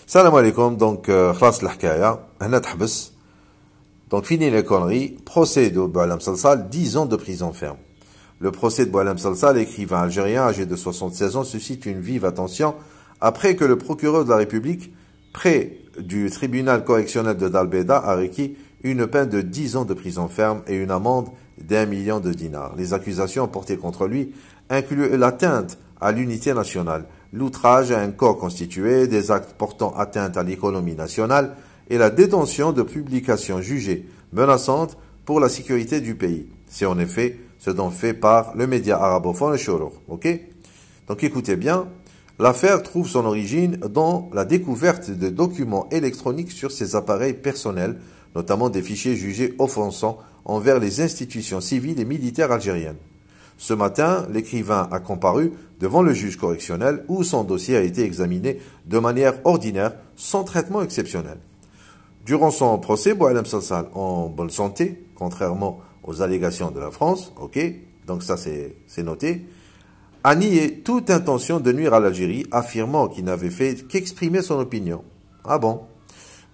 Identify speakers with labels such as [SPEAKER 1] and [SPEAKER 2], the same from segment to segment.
[SPEAKER 1] Salam alaikum, donc, khlas l'hkaya, hna t'hbes. Donc, fini les conneries, procès de Boualem Salsal, 10 ans de prison ferme. Le procès de Boualem Salsal, écrivain algérien âgé de 76 ans, suscite une vive attention après que le procureur de la République, près du tribunal correctionnel de Dalbeda, a requis une peine de 10 ans de prison ferme et une amende d'1 million de dinars. Les accusations portées contre lui incluent l'atteinte à l'unité nationale, l'outrage à un corps constitué, des actes portant atteinte à l'économie nationale et la détention de publications jugées menaçantes pour la sécurité du pays. C'est en effet ce dont fait par le média arabophone Shorour. Ok? Donc écoutez bien, l'affaire trouve son origine dans la découverte de documents électroniques sur ses appareils personnels, notamment des fichiers jugés offensants envers les institutions civiles et militaires algériennes. Ce matin, l'écrivain a comparu devant le juge correctionnel où son dossier a été examiné de manière ordinaire, sans traitement exceptionnel. Durant son procès, Boualem Salsal, en bonne santé, contrairement aux allégations de la France, ok, donc ça c'est noté, a nié toute intention de nuire à l'Algérie, affirmant qu'il n'avait fait qu'exprimer son opinion. Ah bon?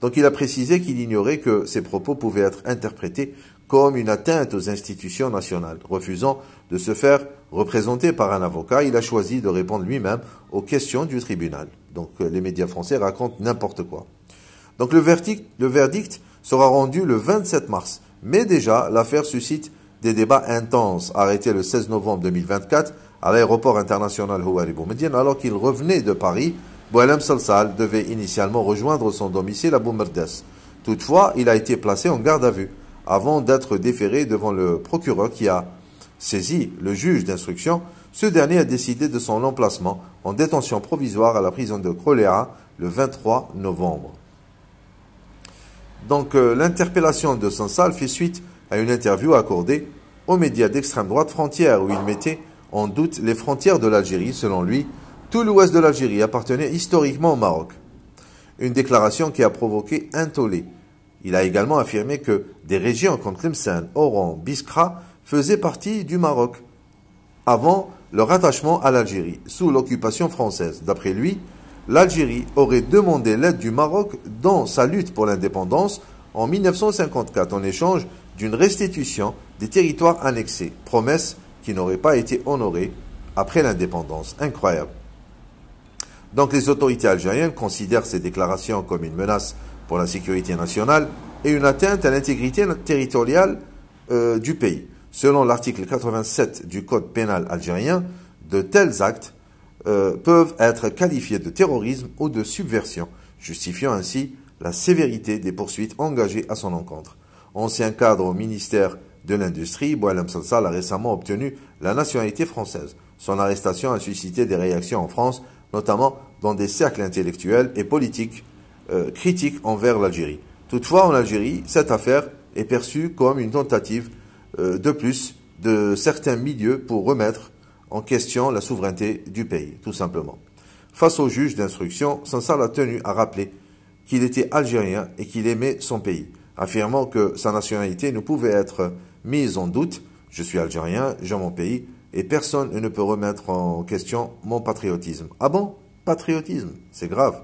[SPEAKER 1] Donc il a précisé qu'il ignorait que ses propos pouvaient être interprétés comme une atteinte aux institutions nationales. Refusant de se faire représenter par un avocat, il a choisi de répondre lui-même aux questions du tribunal. Donc les médias français racontent n'importe quoi. Donc le verdict sera rendu le 27 mars. Mais déjà, l'affaire suscite des débats intenses. Arrêté le 16 novembre 2024 à l'aéroport international Houari Boumediene, alors qu'il revenait de Paris, Boualem Salsal devait initialement rejoindre son domicile à Boumerdès. Toutefois, il a été placé en garde à vue avant d'être déféré devant le procureur qui a saisi le juge d'instruction. Ce dernier a décidé de son emplacement en détention provisoire à la prison de Kroléa le 23 novembre. Donc l'interpellation de Salsal fait suite à une interview accordée aux médias d'extrême droite Frontières où il mettait en doute les frontières de l'Algérie. Selon lui, tout l'ouest de l'Algérie appartenait historiquement au Maroc. Une déclaration qui a provoqué un tollé. Il a également affirmé que des régions comme Tlemcen, Oran, Biskra faisaient partie du Maroc avant leur rattachement à l'Algérie, sous l'occupation française. D'après lui, l'Algérie aurait demandé l'aide du Maroc dans sa lutte pour l'indépendance en 1954 en échange d'une restitution des territoires annexés, promesse qui n'aurait pas été honorée après l'indépendance. Incroyable. Donc les autorités algériennes considèrent ces déclarations comme une menace pour la sécurité nationale et une atteinte à l'intégrité territoriale du pays. Selon l'article 87 du Code pénal algérien, de tels actes peuvent être qualifiés de terrorisme ou de subversion, justifiant ainsi la sévérité des poursuites engagées à son encontre. Ancien cadre au ministère de l'Industrie, Boualem Salsal a récemment obtenu la nationalité française. Son arrestation a suscité des réactions en France, notamment dans des cercles intellectuels et politiques critiques envers l'Algérie. Toutefois, en Algérie, cette affaire est perçue comme une tentative de plus de certains milieux pour remettre en question la souveraineté du pays, tout simplement. Face au juge d'instruction, Salsal a tenu à rappeler qu'il était algérien et qu'il aimait son pays, affirmant que sa nationalité ne pouvait être mise en doute. Je suis algérien, j'aime mon pays, et personne ne peut remettre en question mon patriotisme. Ah bon? Patriotisme, c'est grave,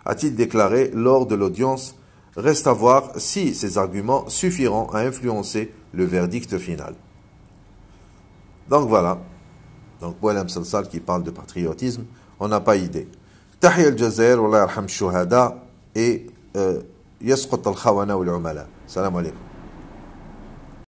[SPEAKER 1] a-t-il déclaré lors de l'audience. Reste à voir si ces arguments suffiront à influencer le verdict final. Donc voilà. Donc Boualem Salsal qui parle de patriotisme, on n'a pas idée. Tahiyya al-Jazair, wallah yarham shuhada, et yasqut al-khawana wal-umala. Salam alaikum.